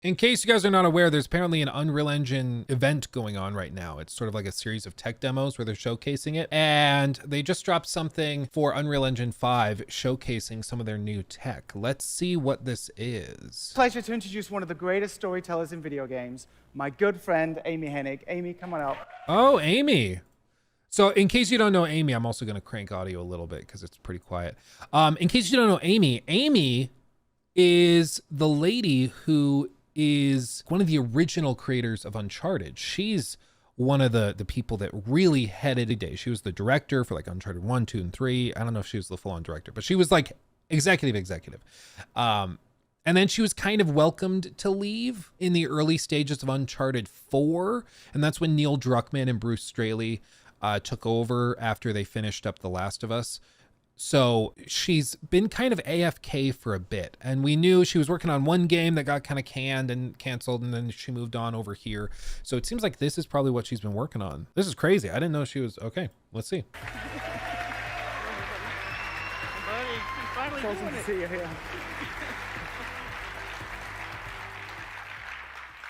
In case you guys are not aware, there's apparently an Unreal Engine event going on right now. It's sort of like a series of tech demos where they're showcasing it. And they just dropped something for Unreal Engine 5 showcasing some of their new tech. Let's see what this is. Pleasure to introduce one of the greatest storytellers in video games, my good friend, Amy Hennig. Amy, come on up. Oh, Amy. So in case you don't know Amy, I'm also going to crank audio a little bit because it's pretty quiet. In case you don't know Amy, Amy is the lady who is one of the original creators of Uncharted. She's one of the people that really headed the day. She was the director for like Uncharted 1, 2, and 3. I don't know if she was the full-on director, but she was like executive. And then she was kind of welcomed to leave in the early stages of Uncharted 4. And that's when Neil Druckmann and Bruce Straley took over after they finished up The Last of Us. So she's been kind of AFK for a bit, and we knew she was working on one game that got kind of canned and canceled, and then she moved on over here. So it seems like this is probably what she's been working on. This is crazy. I didn't know she was okay. Let's see. Buddy, finally to see you here.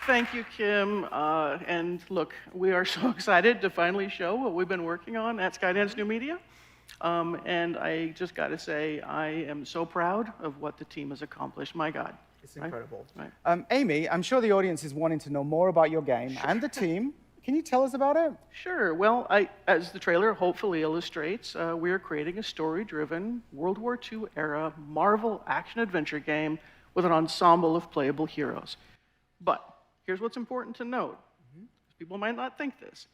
Thank you, Kim. And look, we are so excited to finally show what we've been working on at Skydance New Media. And I just got to say, I am so proud of what the team has accomplished. My God. It's incredible. Right. Amy, I'm sure the audience is wanting to know more about your game and the team. Can you tell us about it? Sure. Well, as the trailer hopefully illustrates, we are creating a story-driven World War II era Marvel action-adventure game with an ensemble of playable heroes. But here's what's important to note. People might not think this.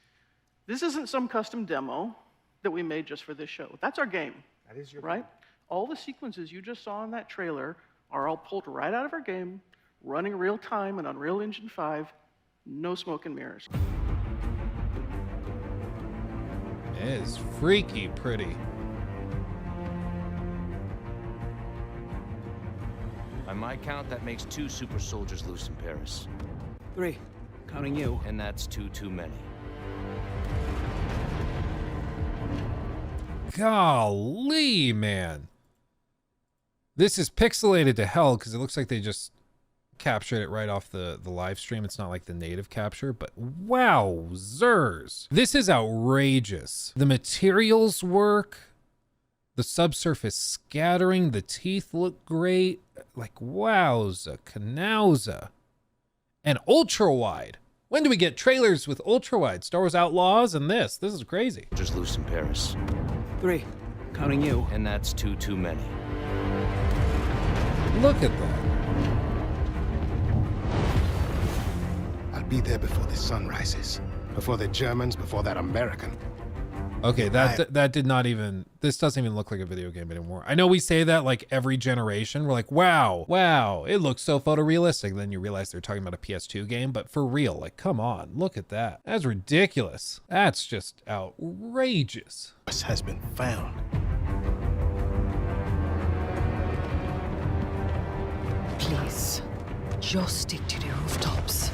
This isn't some custom demo that we made just for this show. That's our game. That is your right? All the sequences you just saw in that trailer are all pulled right out of our game, running real time in Unreal Engine 5, no smoke and mirrors. It is freaky pretty. By my count, that makes 2 super soldiers loose in Paris. 3, counting you. And that's 2 too many. Golly, man. This is pixelated to hell because it looks like they just captured it right off the live stream. It's not like the native capture, but wowzers. This is outrageous. The materials work. The subsurface scattering. The teeth look great. Like, wowza, canowza. And ultra wide. When do we get trailers with ultra wide? Star Wars Outlaws and this. This is crazy. Just loose in Paris. 3, counting you. And that's 2 too many. Look at that. I'll be there before the sun rises. Before the Germans, before that American. Okay, that did not even, this doesn't even look like a video game anymore. I know we say that like every generation. We're like, wow, it looks so photorealistic. Then you realize they're talking about a PS2 game, but for real, like, come on, look at that. That's ridiculous. That's just outrageous. This has been found. Please, just stick to the rooftops.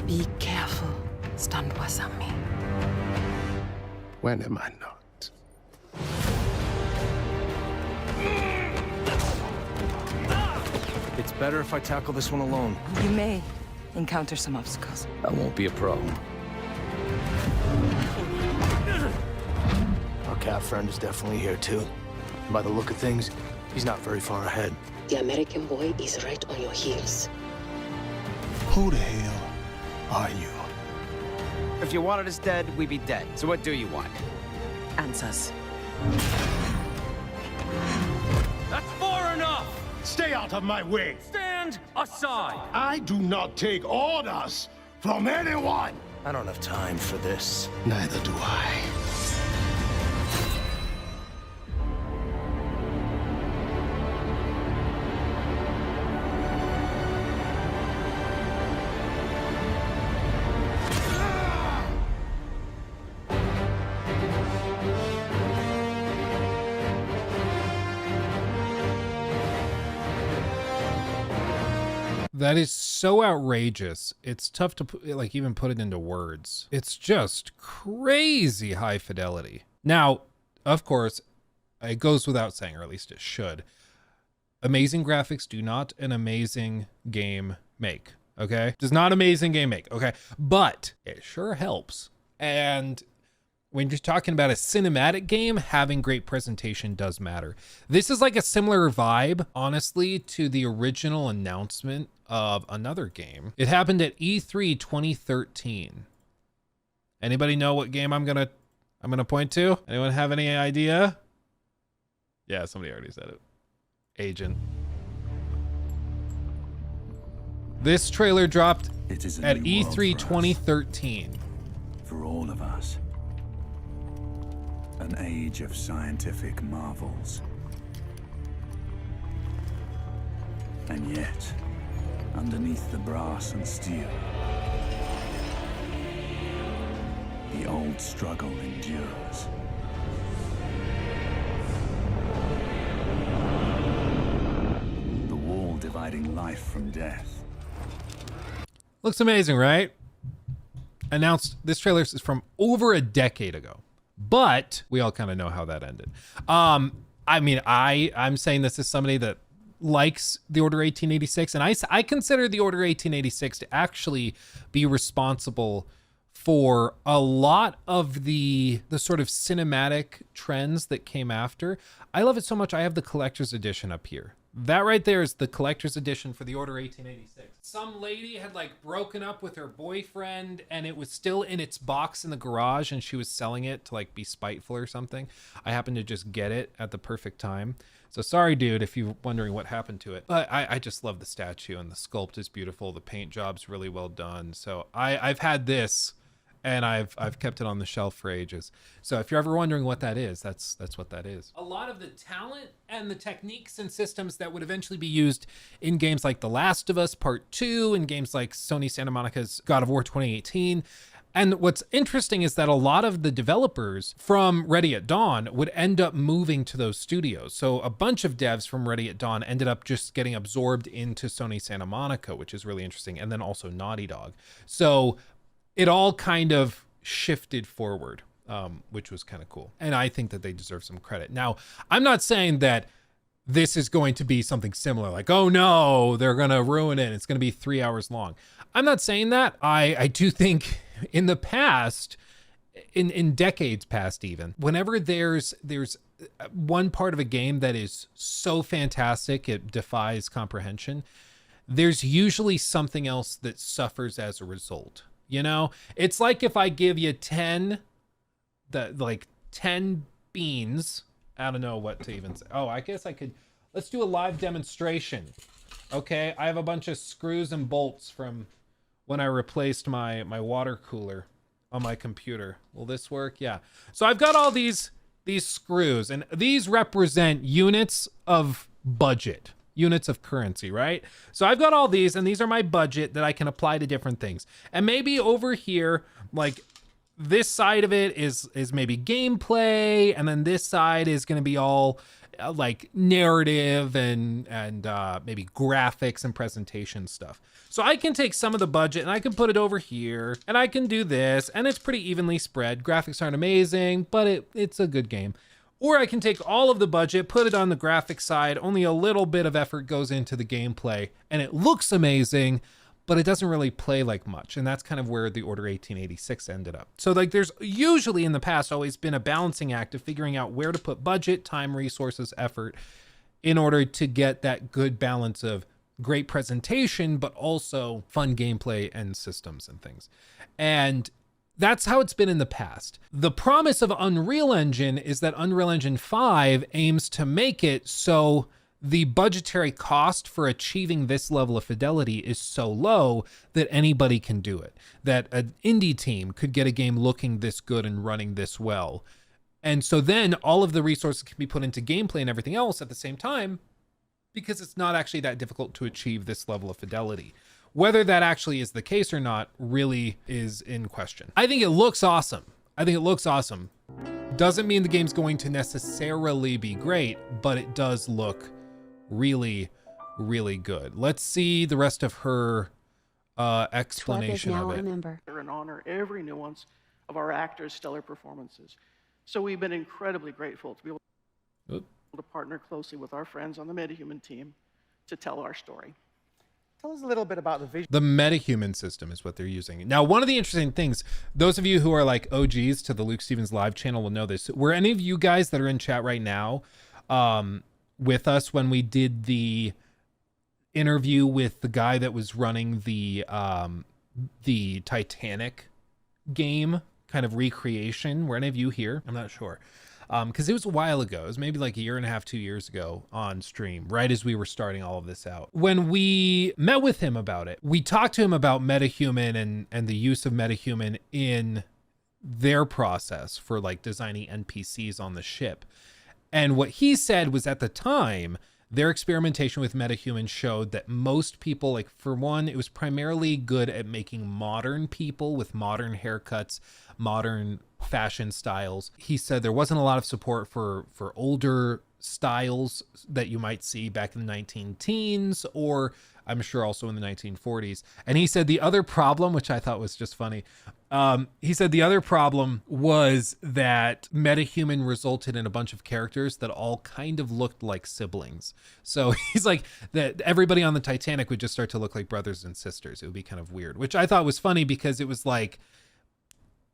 Be careful. Stand beside me. When am I not? It's better if I tackle this one alone. You may encounter some obstacles. That won't be a problem. Our cat friend is definitely here too. By the look of things, he's not very far ahead. The American boy is right on your heels. Who the hell are you? If you wanted us dead, we'd be dead. So what do you want? Answers. That's far enough! Stay out of my way! Stand aside! I do not take orders from anyone! I don't have time for this. Neither do I. That is so outrageous. It's tough to like even put it into words. It's just crazy high fidelity. Now, of course, it goes without saying, or at least it should. Amazing graphics do not an amazing game make, okay? Does not amazing game make, okay? But it sure helps. And when you're talking about a cinematic game, having great presentation does matter. This is like a similar vibe, honestly, to the original announcement of another game. It happened at E3 2013. Anybody know what game I'm gonna point to? Anyone have any idea? Yeah, somebody already said it. Agent. This trailer dropped at E3 2013. For all of us. An age of scientific marvels. And yet, underneath the brass and steel, the old struggle endures. The wall dividing life from death. Looks amazing, right? Announced, this trailer is from over a decade ago, but we all kind of know how that ended. I mean, I'm saying this as somebody that likes the Order 1886, and I consider the Order 1886 to actually be responsible for a lot of the sort of cinematic trends that came after. I love it so much. I have the collector's edition up here. That right there is the collector's edition for the Order 1886. Some lady had like broken up with her boyfriend and it was still in its box in the garage and she was selling it to like be spiteful or something. I happened to just get it at the perfect time. So sorry, dude, if you're wondering what happened to it. But I just love the statue and the sculpt is beautiful. The paint job's really well done. So I've had this and I've kept it on the shelf for ages. So if you're ever wondering what that is, that's what that is. A lot of the talent and the techniques and systems that would eventually be used in games like The Last of Us Part 2 and games like Sony Santa Monica's God of War 2018. And what's interesting is that a lot of the developers from Ready at Dawn would end up moving to those studios. So a bunch of devs from Ready at Dawn ended up just getting absorbed into Sony Santa Monica, which is really interesting. And then also Naughty Dog. So it all kind of shifted forward, which was kind of cool. And I think that they deserve some credit. Now, I'm not saying that this is going to be something similar, like, oh no, they're going to ruin it. It's going to be 3 hours long. I'm not saying that. I do think in the past, in decades past even, whenever there's one part of a game that is so fantastic, it defies comprehension, there's usually something else that suffers as a result. You know, it's like if I give you 10 beans, I don't know what to even say. Oh, I guess I could, let's do a live demonstration. Okay, I have a bunch of screws and bolts from when I replaced my water cooler on my computer. Will this work? Yeah. So I've got all these screws, and these represent units of budget. Units of currency, right? So I've got all these, and these are my budget that I can apply to different things. And maybe over here, like this side of it is maybe gameplay, and then this side is going to be all like narrative and maybe graphics and presentation stuff. So I can take some of the budget and I can put it over here, and I can do this, and it's pretty evenly spread. Graphics aren't amazing, but it's a good game. Or I can take all of the budget, put it on the graphics side, only a little bit of effort goes into the gameplay, and it looks amazing, but it doesn't really play like much. And that's kind of where the Order 1886 ended up. So like there's usually in the past always been a balancing act of figuring out where to put budget, time, resources, effort in order to get that good balance of great presentation, but also fun gameplay and systems and things. And that's how it's been in the past. The promise of Unreal Engine is that Unreal Engine 5 aims to make it so the budgetary cost for achieving this level of fidelity is so low that anybody can do it. That an indie team could get a game looking this good and running this well. And so then all of the resources can be put into gameplay and everything else at the same time, because it's not actually that difficult to achieve this level of fidelity. Whether that actually is the case or not really is in question. I think it looks awesome. Doesn't mean the game's going to necessarily be great, but it does look really, really good. Let's see the rest of her explanation of it. And honor every nuance of our actors' stellar performances. So we've been incredibly grateful to be able. To partner closely with our friends on the MetaHuman team to tell our story. Tell us a little bit about the vision. The metahuman system is what they're using. Now, one of the interesting things, those of you who are like OGs to the Luke Stevens live channel will know this. Were any of you guys that are in chat right now with us when we did the interview with the guy that was running the Titanic game kind of recreation? Were any of you here? I'm not sure. Because it was a while ago. It was maybe like a year and a half, 2 years ago on stream, right as we were starting all of this out. When we met with him about it, we talked to him about MetaHuman and the use of MetaHuman in their process for like designing NPCs on the ship. And what he said was, at the time, their experimentation with MetaHuman showed that most people, like, for one, it was primarily good at making modern people with modern haircuts, modern fashion styles. He said there wasn't a lot of support for older styles that you might see back in the 19-teens, or I'm sure also in the 1940s. And he said the other problem, which I thought was just funny, he said the other problem was that MetaHuman resulted in a bunch of characters that all kind of looked like siblings. So he's like, that everybody on the Titanic would just start to look like brothers and sisters. It would be kind of weird, which I thought was funny because it was like,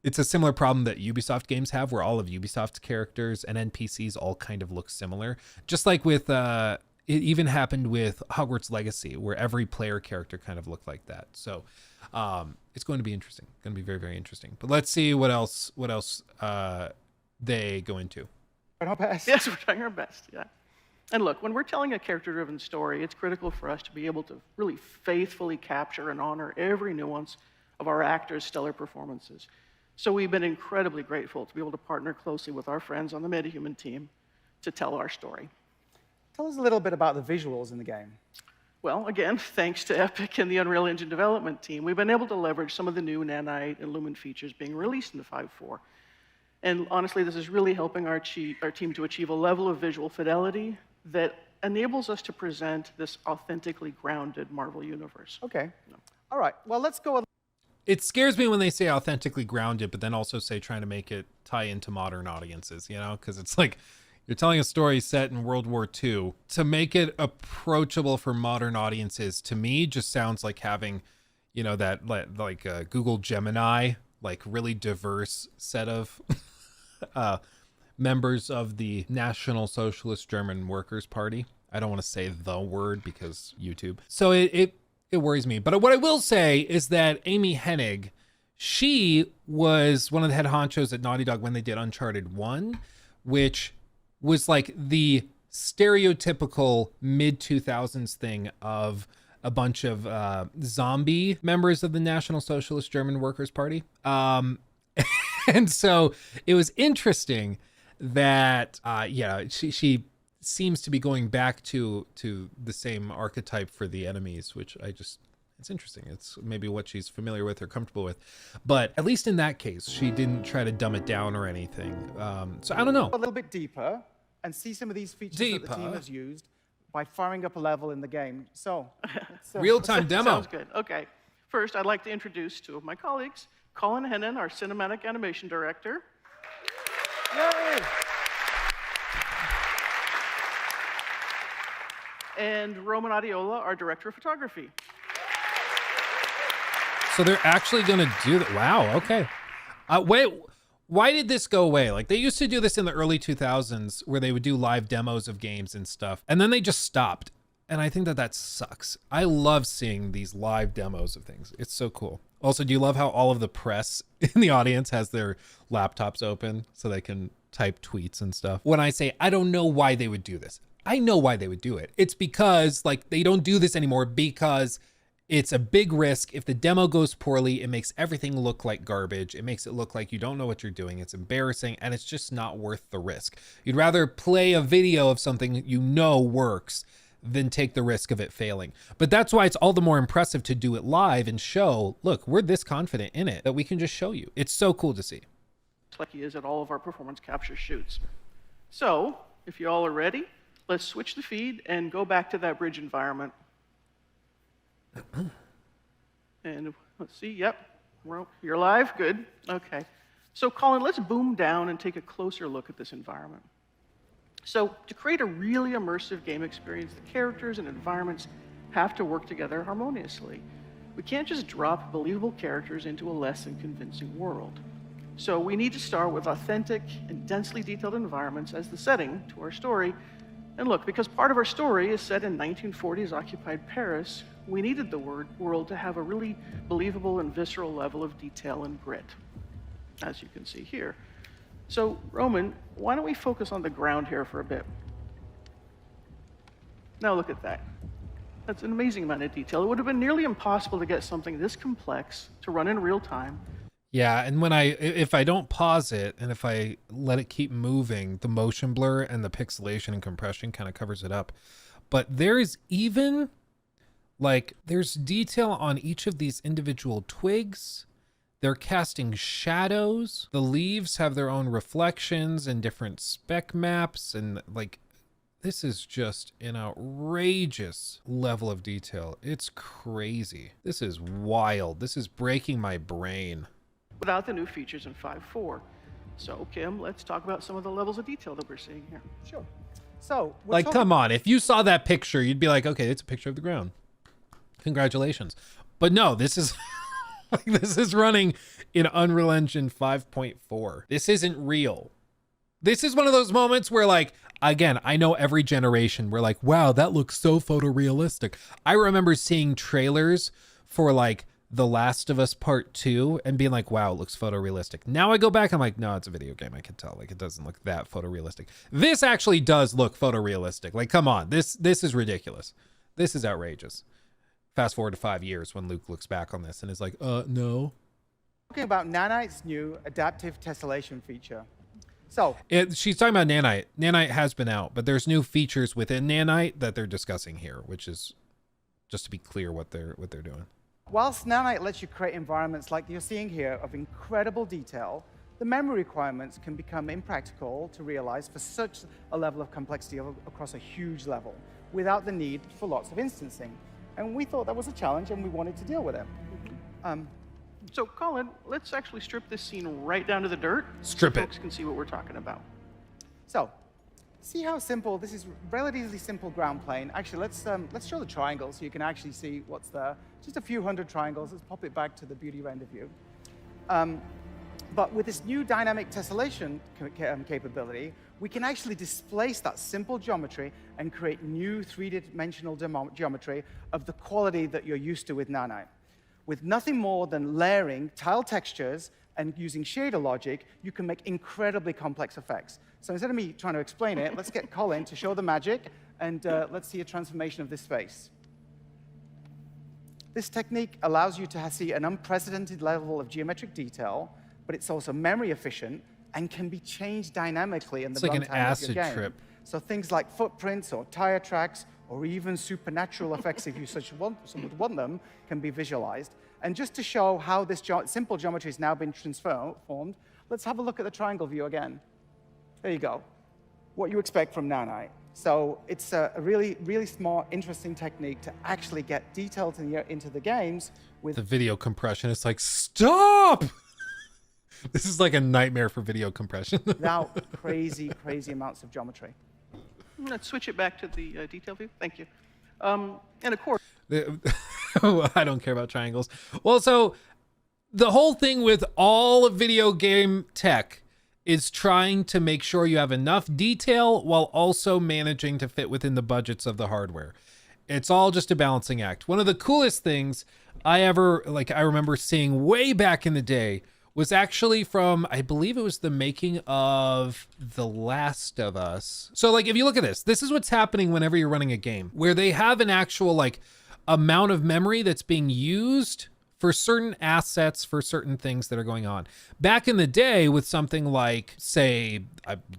it's a similar problem that Ubisoft games have, where all of Ubisoft's characters and NPCs all kind of look similar. Just like with, it even happened with Hogwarts Legacy, where every player character kind of looked like that. So it's going to be interesting. Going to be very, very interesting. But let's see what else they go into. Our best. Yes, we're trying our best, yeah. And look, when we're telling a character-driven story, it's critical for us to be able to really faithfully capture and honor every nuance of our actors' stellar performances. So we've been incredibly grateful to be able to partner closely with our friends on the MetaHuman team to tell our story. Tell us a little bit about the visuals in the game. Well, again, thanks to Epic and the Unreal Engine development team, we've been able to leverage some of the new Nanite and Lumen features being released in the 5.4. And honestly, this is really helping our team to achieve a level of visual fidelity that enables us to present this authentically grounded Marvel universe. Okay. All right. Well, let's go. It scares me when they say authentically grounded, but then also say trying to make it tie into modern audiences, you know, because it's like you're telling a story set in World War II. To make it approachable for modern audiences, to me, just sounds like having, you know, that like Google Gemini, like really diverse set of members of the National Socialist German Workers' Party. I don't want to say the word because YouTube. So it worries me. But what I will say is that Amy Hennig, she was one of the head honchos at Naughty Dog when they did Uncharted 1, which was like the stereotypical mid-2000s thing of a bunch of zombie members of the National Socialist German Workers' Party. And so it was interesting that, she seems to be going back to the same archetype for the enemies, which it's interesting. It's maybe what she's familiar with or comfortable with, but at least in that case, she didn't try to dumb it down or anything. So I don't know. A little bit deeper and see some of these features that the team has used by firing up a level in the game. So real-time demo. Sounds good. Okay. First, I'd like to introduce two of my colleagues, Colin Hennon, our cinematic animation director. Yay! And Roman Adiola, our director of photography. So they're actually going to do that. Wow. Okay. Wait, why did this go away? Like, they used to do this in the early 2000s where they would do live demos of games and stuff, and then they just stopped. And I think that sucks. I love seeing these live demos of things. It's so cool. Also, do you love how all of the press in the audience has their laptops open so they can type tweets and stuff? When I say, I don't know why they would do this, I know why they would do it. It's because, like, they don't do this anymore because it's a big risk. If the demo goes poorly, it makes everything look like garbage. It makes it look like you don't know what you're doing. It's embarrassing, and it's just not worth the risk. You'd rather play a video of something you know works than take the risk of it failing. But that's why it's all the more impressive to do it live and show, look, we're this confident in it that we can just show you. It's so cool to see. Like he is at all of our performance capture shoots. So, if you all are ready, let's switch the feed and go back to that bridge environment. And let's see, yep, you're live, good, okay. So Colin, let's boom down and take a closer look at this environment. So to create a really immersive game experience, the characters and environments have to work together harmoniously. We can't just drop believable characters into a less than convincing world. So we need to start with authentic and densely detailed environments as the setting to our story. And look, because part of our story is set in 1940s occupied Paris, we needed the world to have a really believable and visceral level of detail and grit, as you can see here. So, Roman, why don't we focus on the ground here for a bit? Now look at that. That's an amazing amount of detail. It would have been nearly impossible to get something this complex to run in real time. Yeah, and if I don't pause it and if I let it keep moving, the motion blur and the pixelation and compression kind of covers it up. But there's even there's detail on each of these individual twigs. They're casting shadows. The leaves have their own reflections and different spec maps, and this is just an outrageous level of detail. It's crazy. This is wild. This is breaking my brain. Without the new features in 5.4. So, Kim, let's talk about some of the levels of detail that we're seeing here. Sure. So, come on. If you saw that picture, you'd be like, okay, it's a picture of the ground. Congratulations. But no, this is this is running in Unreal Engine 5.4. This isn't real. This is one of those moments where, again, I know every generation, we're like, wow, that looks so photorealistic. I remember seeing trailers for The Last of Us Part 2 and being like, wow, it looks photorealistic. Now I go back, I'm like, no, it's a video game. I can tell. It doesn't look that photorealistic. This actually does look photorealistic. Come on. This is ridiculous. This is outrageous. Fast forward to 5 years when Luke looks back on this and is like, no. Talking about Nanite's new adaptive tessellation feature. So she's talking about Nanite. Nanite has been out, but there's new features within Nanite that they're discussing here, which is just to be clear what they're doing. Whilst Nanite lets you create environments like you're seeing here of incredible detail, the memory requirements can become impractical to realize for such a level of complexity across a huge level without the need for lots of instancing. And we thought that was a challenge and we wanted to deal with it. So, Colin, let's actually strip this scene right down to the dirt. Strip so it. Folks can see what we're talking about. So, see how simple, this is relatively simple ground plane. Actually, let's show the triangle so you can actually see what's there. Just a few hundred triangles. Let's pop it back to the beauty render view. But with this new dynamic tessellation capability, we can actually displace that simple geometry and create new three-dimensional geometry of the quality that you're used to with Nanite. With nothing more than layering tile textures and using shader logic, you can make incredibly complex effects. So instead of me trying to explain it, let's get Colin to show the magic, and let's see a transformation of this face. This technique allows you to see an unprecedented level of geometric detail, but it's also memory efficient and can be changed dynamically in the runtime of your game. It's like an acid trip. So things like footprints or tire tracks or even supernatural effects, if you would want them, can be visualized. And just to show how this simple geometry has now been transformed, let's have a look at the triangle view again. There you go. What you expect from Nanite. So it's a really, really smart, interesting technique to actually get detail into the games with the video compression. It's like, stop! This is like a nightmare for video compression. without crazy, crazy amounts of geometry. Let's switch it back to the detail view. Thank you. And of course, I don't care about triangles. Well, so the whole thing with all video game tech is trying to make sure you have enough detail while also managing to fit within the budgets of the hardware. It's all just a balancing act. One of the coolest things I remember seeing way back in the day was actually from, I believe it was the making of The Last of Us. So if you look at this is what's happening whenever you're running a game where they have an actual amount of memory that's being used for certain assets, for certain things that are going on. Back in the day with something like, say,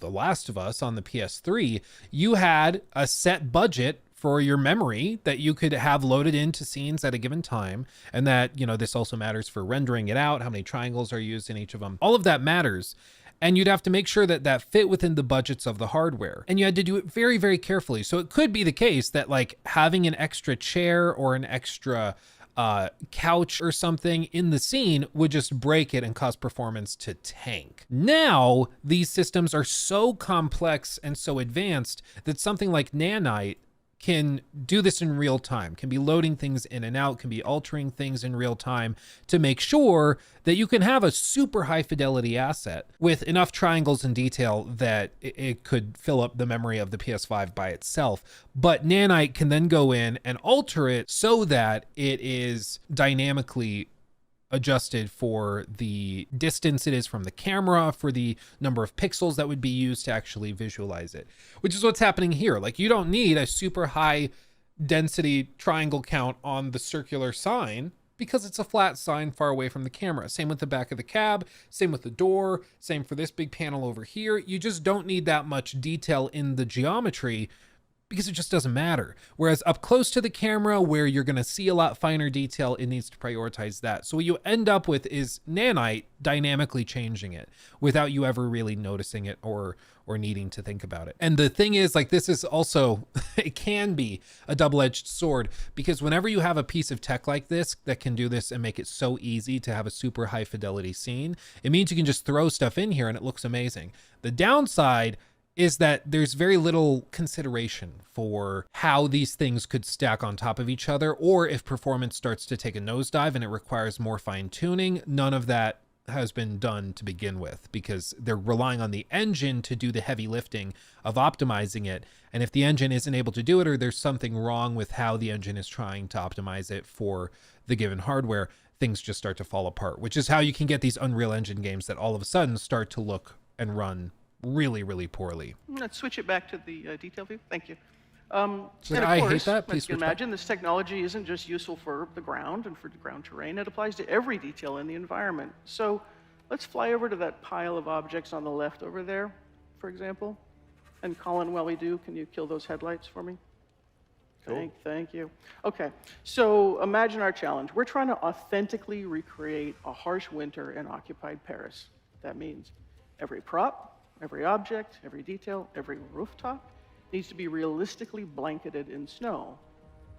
The Last of Us on the PS3, you had a set budget for your memory that you could have loaded into scenes at a given time. And that, this also matters for rendering it out, how many triangles are used in each of them. All of that matters. And you'd have to make sure that that fit within the budgets of the hardware. And you had to do it very, very carefully. So it could be the case that having an extra chair or an extra couch or something in the scene would just break it and cause performance to tank. Now, these systems are so complex and so advanced that something like Nanite can do this in real time, can be loading things in and out, can be altering things in real time to make sure that you can have a super high fidelity asset with enough triangles and detail that it could fill up the memory of the PS5 by itself. But Nanite can then go in and alter it so that it is dynamically adjusted for the distance it is from the camera, for the number of pixels that would be used to actually visualize it, which is what's happening here. Like, you don't need a super high density triangle count on the circular sign because it's a flat sign far away from the camera. Same with the back of the cab, same with the door, same for this big panel over here. You just don't need that much detail in the geometry because it just doesn't matter. Whereas up close to the camera, where you're gonna see a lot finer detail, it needs to prioritize that. So what you end up with is Nanite dynamically changing it without you ever really noticing it or needing to think about it. And the thing is, like, this is also, it can be a double-edged sword, because whenever you have a piece of tech like this that can do this and make it so easy to have a super high fidelity scene, it means you can just throw stuff in here and it looks amazing. The downside is that there's very little consideration for how these things could stack on top of each other, or if performance starts to take a nosedive and it requires more fine tuning. None of that has been done to begin with because they're relying on the engine to do the heavy lifting of optimizing it. And if the engine isn't able to do it, or there's something wrong with how the engine is trying to optimize it for the given hardware, things just start to fall apart, which is how you can get these Unreal Engine games that all of a sudden start to look and run really, really poorly. Let's switch it back to the detail view. Thank you. So and of I course, hate that. Please as you can imagine, this technology isn't just useful for the ground and for the ground terrain. It applies to every detail in the environment. So let's fly over to that pile of objects on the left over there, for example. And Colin, while we do, can you kill those headlights for me? Cool. Thank you. Okay, so imagine our challenge. We're trying to authentically recreate a harsh winter in occupied Paris. That means every prop, every object, every detail, every rooftop needs to be realistically blanketed in snow.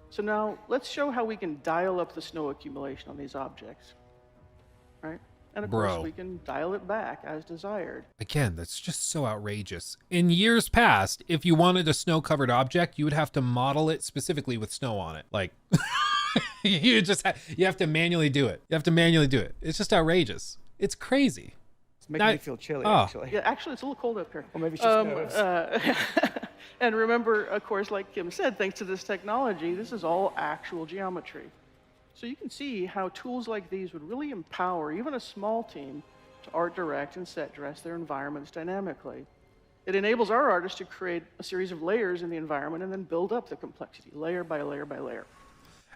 So now let's show how we can dial up the snow accumulation on these objects, right? And of course, we can dial it back as desired. Again, that's just so outrageous. In years past, if you wanted a snow-covered object, you would have to model it specifically with snow on it. Like, you have to manually do it. You have to manually do it. It's just outrageous. It's crazy. It's making me feel chilly, actually. Yeah, actually, it's a little cold up here. Or maybe it's just nerves. And remember, of course, like Kim said, thanks to this technology, this is all actual geometry. So you can see how tools like these would really empower even a small team to art direct and set dress their environments dynamically. It enables our artists to create a series of layers in the environment and then build up the complexity layer by layer by layer.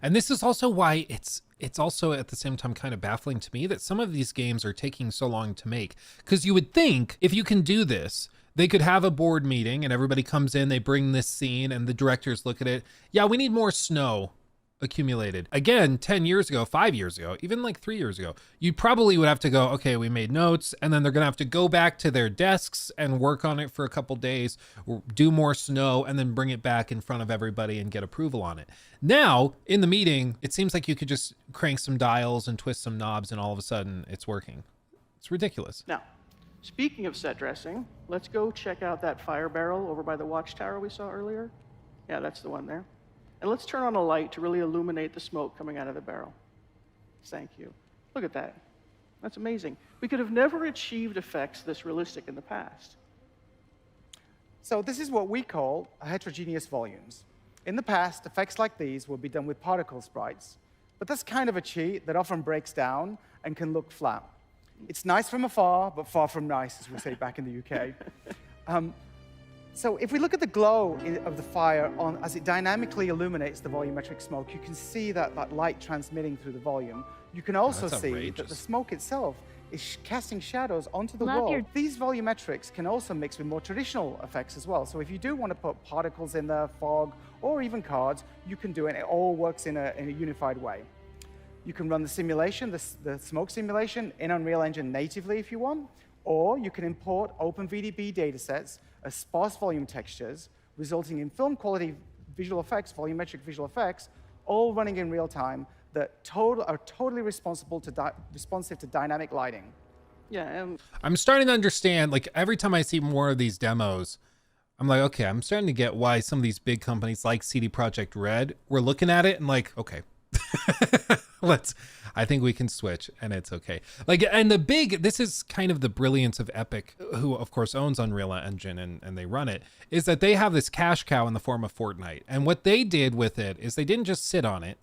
And this is also why it's also at the same time kind of baffling to me that some of these games are taking so long to make. Because you would think if you can do this, they could have a board meeting and everybody comes in, they bring this scene and the directors look at it. Yeah, we need more snow accumulated. Again, 10 years ago, 5 years ago, even like 3 years ago, you probably would have to go, okay, we made notes, and then they're gonna have to go back to their desks and work on it for a couple days, do more snow, and then bring it back in front of everybody and get approval on it. Now, in the meeting, it seems like you could just crank some dials and twist some knobs and all of a sudden it's working. It's ridiculous. Now, speaking of set dressing, let's go check out that fire barrel over by the watchtower we saw earlier. Yeah, that's the one there. And let's turn on a light to really illuminate the smoke coming out of the barrel. Thank you. Look at that. That's amazing. We could have never achieved effects this realistic in the past. So this is what we call heterogeneous volumes. In the past, effects like these would be done with particle sprites, but that's kind of a cheat that often breaks down and can look flat. It's nice from afar, but far from nice, as we say back in the UK. So if we look at the glow of the fire as it dynamically illuminates the volumetric smoke, you can see that light transmitting through the volume. You can also see that the smoke itself is casting shadows onto the wall. These volumetrics can also mix with more traditional effects as well. So if you do want to put particles in there, fog, or even cards, you can do it. It all works in a unified way. You can run the simulation, the smoke simulation, in Unreal Engine natively if you want, or you can import OpenVDB datasets as sparse volume textures, resulting in film quality visual effects, volumetric visual effects, all running in real time, that are totally responsive to dynamic lighting. Yeah, and I'm starting to understand, like every time I see more of these demos, I'm like, okay, I'm starting to get why some of these big companies like CD Projekt Red were looking at it and like, okay, I think we can switch and it's okay. Like, and this is kind of the brilliance of Epic, who of course owns Unreal Engine and they run it, is that they have this cash cow in the form of Fortnite. And what they did with it is they didn't just sit on it.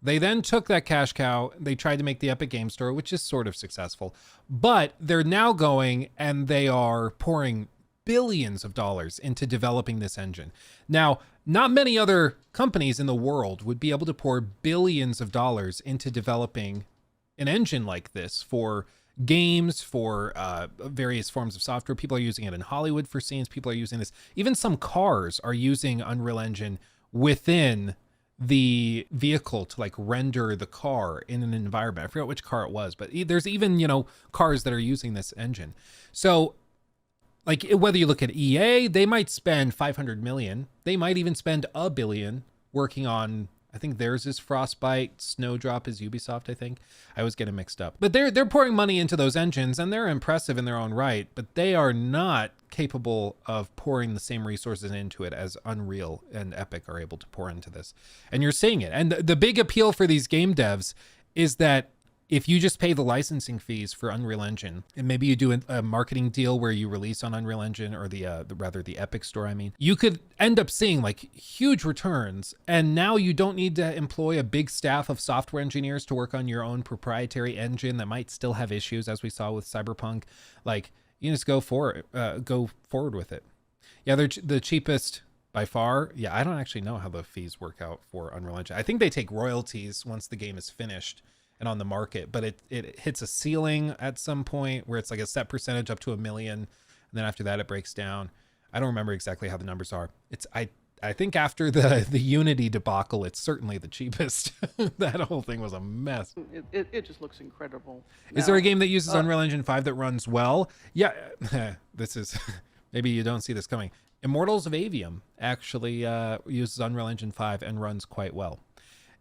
They then took that cash cow, they tried to make the Epic Game Store, which is sort of successful, but they're now going and they are pouring billions of dollars into developing this engine. Now, not many other companies in the world would be able to pour billions of dollars into developing an engine like this for games, for various forms of software. People are using it in Hollywood for scenes. People are using this. Even some cars are using Unreal Engine within the vehicle to like render the car in an environment. I forgot which car it was, but there's even, cars that are using this engine. So like whether you look at EA, they might spend 500 million. They might even spend $1 billion working on, I think theirs is Frostbite, Snowdrop is Ubisoft, I think. I always get it mixed up. But they're pouring money into those engines and they're impressive in their own right, but they are not capable of pouring the same resources into it as Unreal and Epic are able to pour into this. And you're seeing it. And the big appeal for these game devs is that if you just pay the licensing fees for Unreal Engine, and maybe you do a marketing deal where you release on Unreal Engine or the Epic Store, you could end up seeing like huge returns. And now you don't need to employ a big staff of software engineers to work on your own proprietary engine that might still have issues, as we saw with Cyberpunk. Like, you just go forward with it. Yeah, they're the cheapest by far. Yeah, I don't actually know how the fees work out for Unreal Engine. I think they take royalties once the game is finished and on the market, but it hits a ceiling at some point where it's like a set percentage up to $1 million, and then after that it breaks down. I don't remember exactly how the numbers are. I think after the Unity debacle, it's certainly the cheapest. That whole thing was a mess. It just looks incredible. Is there a game that uses Unreal Engine 5 that runs well? Yeah, this is maybe you don't see this coming. Immortals of Avium actually uses Unreal Engine 5 and runs quite well.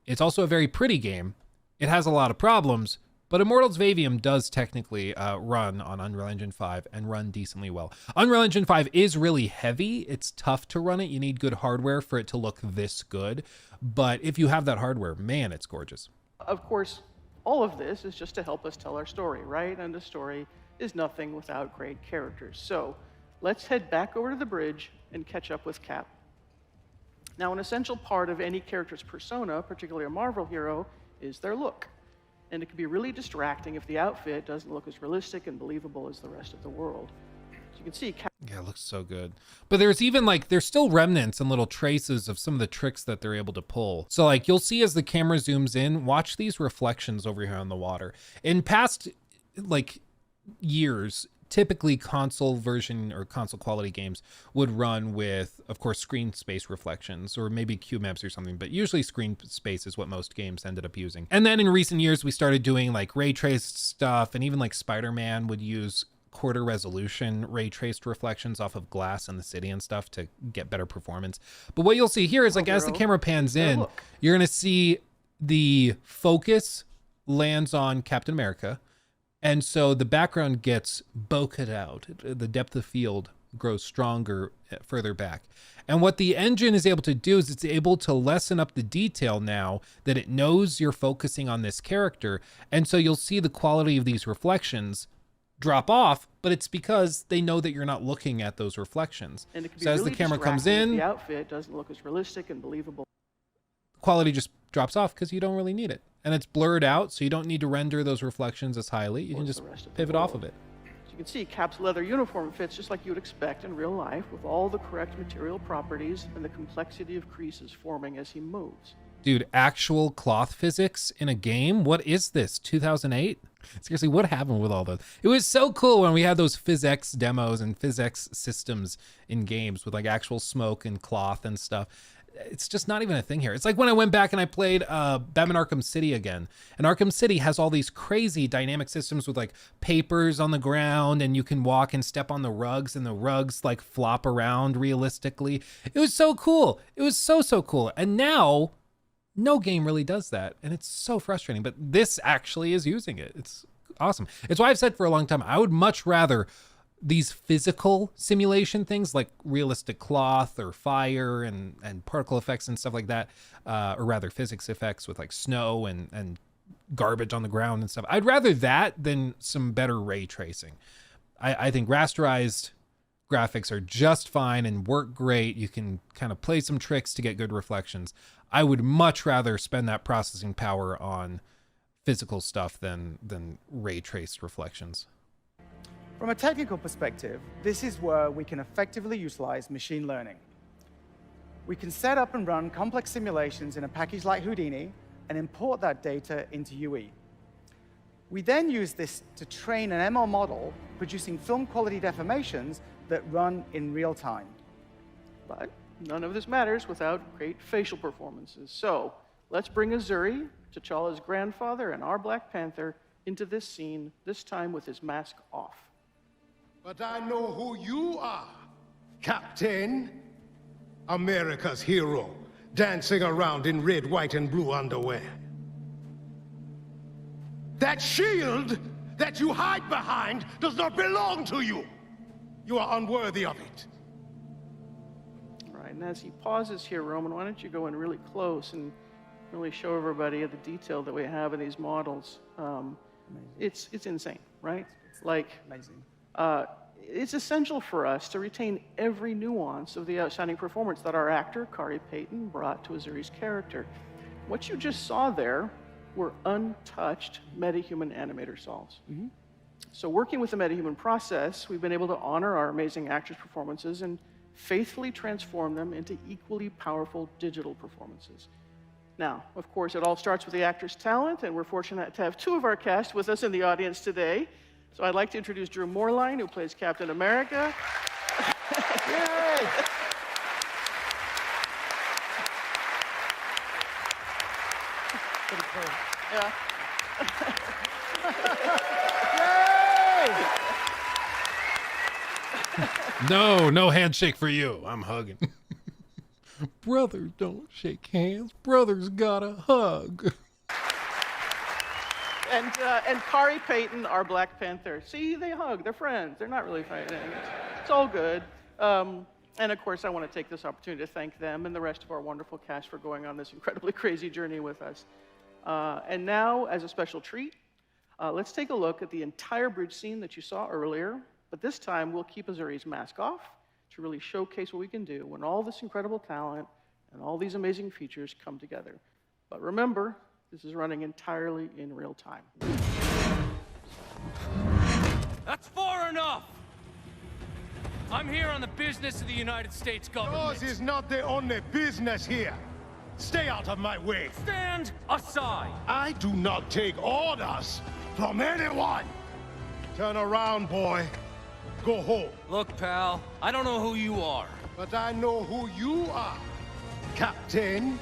It's also a very pretty game. It has a lot of problems, but Immortals of Avium does technically run on Unreal Engine 5 and run decently well. Unreal Engine 5 is really heavy. It's tough to run it. You need good hardware for it to look this good. But if you have that hardware, man, it's gorgeous. Of course, all of this is just to help us tell our story, right? And the story is nothing without great characters. So let's head back over to the bridge and catch up with Cap. Now, an essential part of any character's persona, particularly a Marvel hero, is their look. And it can be really distracting if the outfit doesn't look as realistic and believable as the rest of the world. So you can see yeah, it looks so good. But there's even there's still remnants and little traces of some of the tricks that they're able to pull. So like you'll see as the camera zooms in, watch these reflections over here on the water. In past years, typically console version or console quality games would run with, of course, screen space reflections or maybe QMEBs or something, but usually screen space is what most games ended up using. And then in recent years, we started doing like ray traced stuff, and even like Spider-Man would use quarter resolution ray traced reflections off of glass in the city and stuff to get better performance. But what you'll see here is like as the camera pans in, you're going to see the focus lands on Captain America. And so the background gets bokeh out. The depth of field grows stronger further back. And what the engine is able to do is it's able to lessen up the detail now that it knows you're focusing on this character. And so you'll see the quality of these reflections drop off, but it's because they know that you're not looking at those reflections. And it can be so as really the camera comes in, the outfit doesn't look as realistic and believable. Quality just drops off because you don't really need it. And it's blurred out, so you don't need to render those reflections as highly. You can just pivot off of it. So you can see Cap's leather uniform fits just like you would expect in real life, with all the correct material properties and the complexity of creases forming as he moves. Dude, actual cloth physics in a game? What is this, 2008? Seriously, what happened with all those? It was so cool when we had those PhysX demos and PhysX systems in games with like actual smoke and cloth and stuff. It's just not even a thing here. It's like when I went back and I played Batman Arkham City again. And Arkham City has all these crazy dynamic systems with like papers on the ground, and you can walk and step on the rugs, and the rugs like flop around realistically. It was so cool. It was so cool. And now No game really does that, and it's so frustrating, but this actually is using it. It's awesome. It's why I've said for a long time, I would much rather these physical simulation things like realistic cloth or fire and particle effects and stuff like that, or rather physics effects with like snow and garbage on the ground and stuff. I'd rather that than some better ray tracing. I think rasterized graphics are just fine and work great. You can kind of play some tricks to get good reflections. I would much rather spend that processing power on physical stuff than ray traced reflections. From a technical perspective, this is where we can effectively utilize machine learning. We can set up and run complex simulations in a package like Houdini and import that data into UE. We then use this to train an ML model, producing film quality deformations that run in real time. But none of this matters without great facial performances. So let's bring Azuri, T'Challa's grandfather and our Black Panther, into this scene, this time with his mask off. But I know who you are, Captain. America's hero, dancing around in red, white, and blue underwear. That shield that you hide behind does not belong to you. You are unworthy of it. All right, and as he pauses here, Roman, why don't you go in really close and really show everybody the detail that we have in these models. It's insane, right? Like, Amazing. It's essential for us to retain every nuance of the outstanding performance that our actor, Kari Payton, brought to Azuri's character. What you just saw there were untouched metahuman animator solves. So working with the metahuman process, we've been able to honor our amazing actors' performances and faithfully transform them into equally powerful digital performances. Now, of course, it all starts with the actor's talent, and we're fortunate to have two of our cast with us in the audience today. So I'd like to introduce Drew Moorline, who plays Captain America. Yay! Pretty cool. Yeah. No handshake for you. I'm hugging. Brothers don't shake hands. Brothers gotta hug. And Kari Payton, our Black Panther. See, they hug. They're friends. They're not really fighting. It's all good. And of course, I want to take this opportunity to thank them and the rest of our wonderful cast for going on this incredibly crazy journey with us. And now, as a special treat, let's take a look at the entire bridge scene that you saw earlier. But this time, we'll keep Azuri's mask off to really showcase what we can do when all this incredible talent and all these amazing features come together. But remember, this is running entirely in real time. That's far enough! I'm here on the business of the United States government. Yours is not the only business here. Stay out of my way. Stand aside! I do not take orders from anyone. Turn around, boy. Go home. Look, pal, I don't know who you are. But I know who you are. Captain.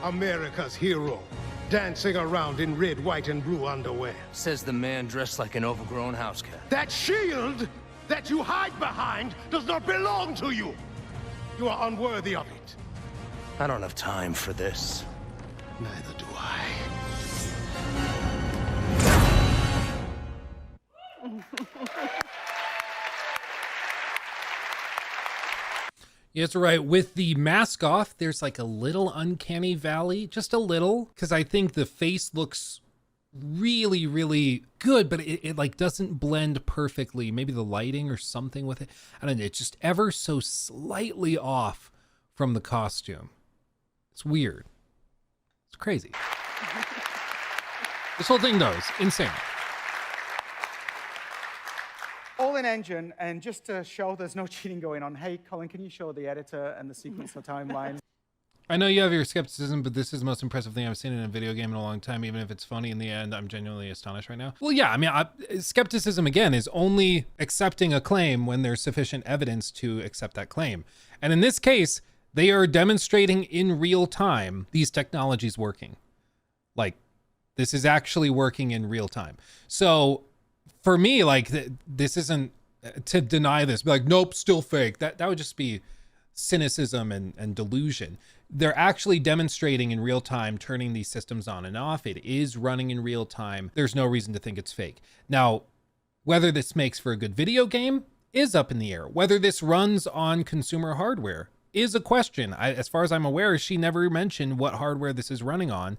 America's hero. Dancing around in red, white, and blue underwear. Says the man dressed like an overgrown house cat. That shield that you hide behind does not belong to you. You are unworthy of it. I don't have time for this. Neither do I. Yes, right. With the mask off, there's like a little uncanny valley, just a little, because I think the face looks really, really good, but it like doesn't blend perfectly. Maybe the lighting or something with it. I don't know. It's just ever so slightly off from the costume. It's weird. It's crazy. This whole thing though is insane. All in engine, and just to show there's no cheating going on, hey, Colin, can you show the editor and the sequencer timeline? I know you have your skepticism, but this is the most impressive thing I've seen in a video game in a long time. Even if it's funny in the end, I'm genuinely astonished right now. Well, yeah, I mean, skepticism, again, is only accepting a claim when there's sufficient evidence to accept that claim. And in this case, they are demonstrating in real time these technologies working. Like, this is actually working in real time. So for me, like, this isn't to deny this, be like, nope, still fake. That would just be cynicism and delusion. They're actually demonstrating in real time, turning these systems on and off. It is running in real time. There's no reason to think it's fake. Now, whether this makes for a good video game is up in the air. Whether this runs on consumer hardware is a question. As far as I'm aware, she never mentioned what hardware this is running on.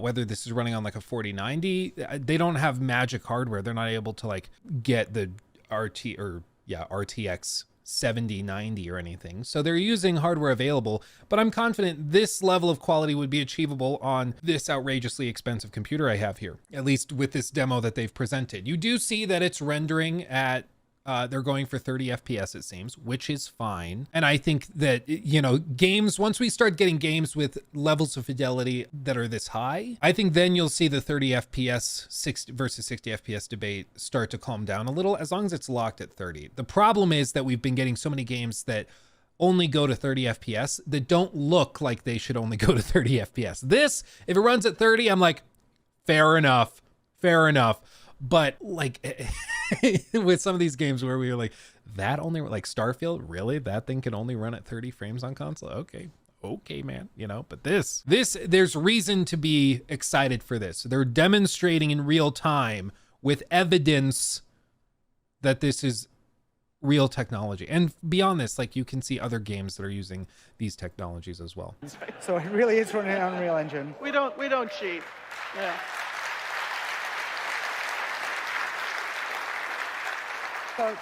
Whether this is running on like a 4090, they don't have magic hardware. They're not able to like get the RTX 7090 or anything. So they're using hardware available, but I'm confident this level of quality would be achievable on this outrageously expensive computer I have here, at least with this demo that they've presented. You do see that it's rendering at they're going for 30 FPS, it seems, which is fine. And I think that, you know, games, once we start getting games with levels of fidelity that are this high, I think then you'll see the 30 FPS 60 versus 60 FPS debate start to calm down a little, as long as it's locked at 30. The problem is that we've been getting so many games that only go to 30 FPS that don't look like they should only go to 30 FPS. This, if it runs at 30, I'm like, fair enough. But like with some of these games where we were like, that only, like Starfield, really? That thing can only run at 30 frames on console? Okay, man, you know, but this, there's reason to be excited for this. They're demonstrating in real time with evidence that this is real technology. And beyond this, like you can see other games that are using these technologies as well. So it really is running on Unreal Engine. We don't cheat. Yeah. So,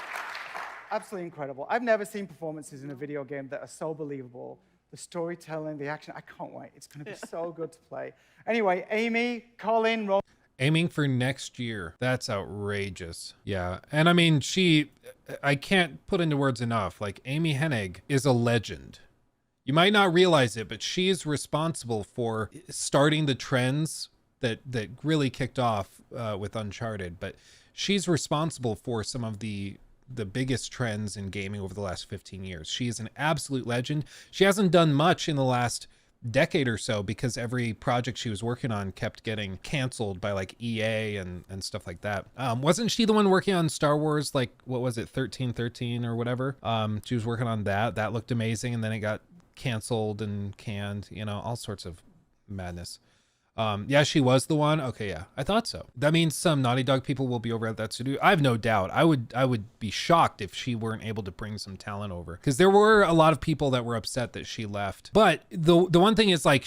absolutely incredible. I've never seen performances in a video game that are so believable. The storytelling, the action, I can't wait. It's going to be so good to play. Anyway, Amy, Colin, Ron. Aiming for next year. That's outrageous. Yeah. And I mean, I can't put into words enough. Like, Amy Hennig is a legend. You might not realize it, but she is responsible for starting the trends that really kicked off with Uncharted. But she's responsible for some of the biggest trends in gaming over the last 15 years. She is an absolute legend. She hasn't done much in the last decade or so because every project she was working on kept getting canceled by like EA and stuff like that. Wasn't she the one working on Star Wars, like, what was it, 1313 or whatever? She was working on that. That looked amazing, and then it got canceled and canned, you know, all sorts of madness. Yeah, she was the one. Okay, yeah, I thought so. That means some Naughty Dog people will be over at that studio. I have no doubt. I would be shocked if she weren't able to bring some talent over, because there were a lot of people that were upset that she left. But the one thing is, like,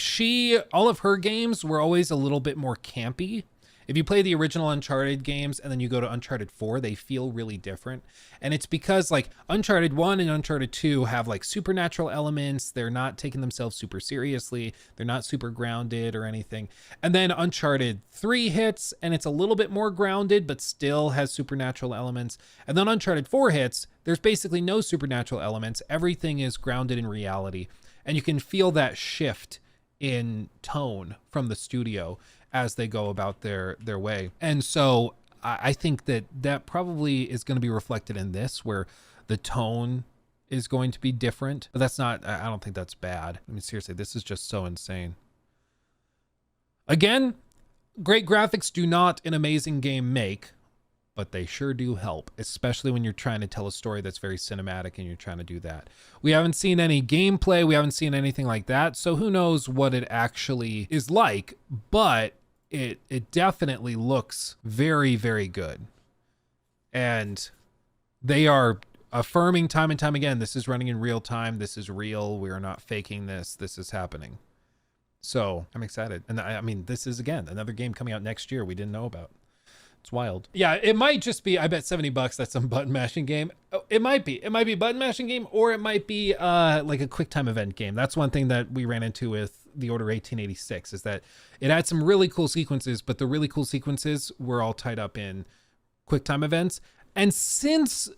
all of her games were always a little bit more campy. If you play the original Uncharted games and then you go to Uncharted 4, they feel really different. And it's because like Uncharted 1 and Uncharted 2 have like supernatural elements. They're not taking themselves super seriously. They're not super grounded or anything. And then Uncharted 3 hits and it's a little bit more grounded, but still has supernatural elements. And then Uncharted 4 hits, there's basically no supernatural elements. Everything is grounded in reality. And you can feel that shift in tone from the studio as they go about their way. And so I think that probably is going to be reflected in this, where the tone is going to be different. But that's not, I don't think that's bad. I mean, seriously, this is just so insane. Again, great graphics do not an amazing game make, but they sure do help, especially when you're trying to tell a story that's very cinematic and you're trying to do that. We haven't seen any gameplay. We haven't seen anything like that. So who knows what it actually is like, but it definitely looks very, very good. And they are affirming time and time again, this is running in real time. This is real. We are not faking this. This is happening. So I'm excited. And I mean, this is, again, another game coming out next year we didn't know about. It's wild. Yeah, it might just be, I bet $70 that's some button mashing game. It might be a button mashing game, or it might be like a quick time event game. That's one thing that we ran into with The Order 1886, is that it had some really cool sequences, but the really cool sequences were all tied up in quick time events. And since,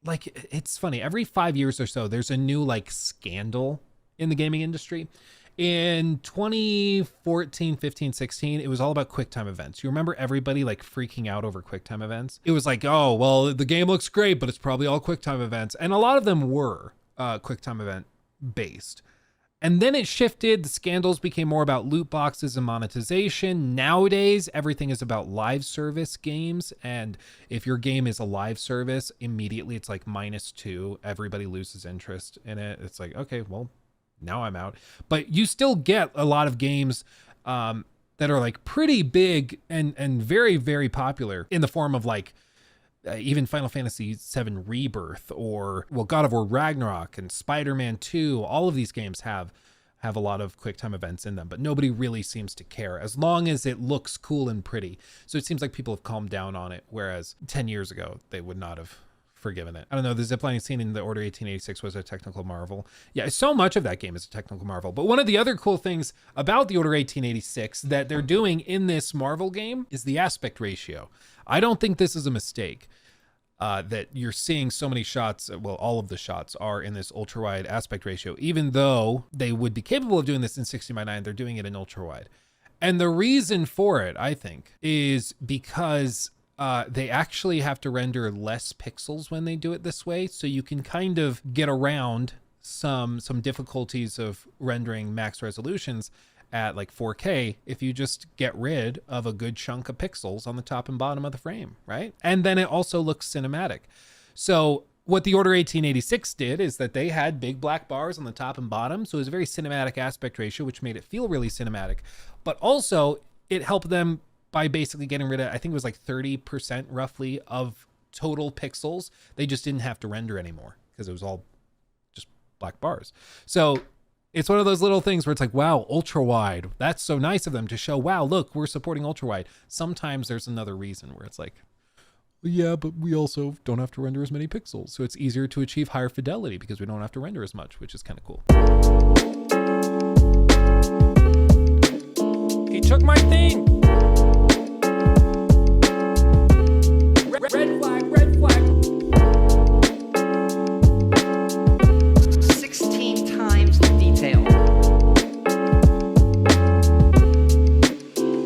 like, it's funny, every 5 years or so, there's a new like scandal in the gaming industry. In 2014, 15, 16, it was all about QuickTime events. You remember everybody like freaking out over QuickTime events? It was like, oh, well, the game looks great, but it's probably all QuickTime events. And a lot of them were QuickTime event based. And then it shifted. The scandals became more about loot boxes and monetization. Nowadays, everything is about live service games. And if your game is a live service, immediately it's like -2. Everybody loses interest in it. It's like, okay, well, now I'm out. But you still get a lot of games that are like pretty big and very, very popular in the form of like even Final Fantasy VII Rebirth or, well, God of War Ragnarok and Spider-Man 2. All of these games have a lot of quick time events in them, but nobody really seems to care as long as it looks cool and pretty. So it seems like people have calmed down on it, whereas 10 years ago, they would not have forgiven it. I don't know, the ziplining scene in the Order 1886 was a technical marvel. Yeah, so much of that game is a technical marvel. But one of the other cool things about the Order 1886 that they're doing in this Marvel game is the aspect ratio. I don't think this is a mistake. That you're seeing so many shots, well, all of the shots are in this ultra wide aspect ratio, even though they would be capable of doing this in 60:9, they're doing it in ultra wide. And the reason for it, I think, is because they actually have to render less pixels when they do it this way. So you can kind of get around some difficulties of rendering max resolutions at like 4K if you just get rid of a good chunk of pixels on the top and bottom of the frame, right? And then it also looks cinematic. So what the Order 1886 did is that they had big black bars on the top and bottom. So it was a very cinematic aspect ratio, which made it feel really cinematic. But also it helped them by basically getting rid of, I think it was like 30% roughly of total pixels. They just didn't have to render anymore because it was all just black bars. So it's one of those little things where it's like, wow, ultra wide. That's so nice of them to show, wow, look, we're supporting ultra wide. Sometimes there's another reason where it's like, well, yeah, but we also don't have to render as many pixels. So it's easier to achieve higher fidelity because we don't have to render as much, which is kind of cool. He took my thing.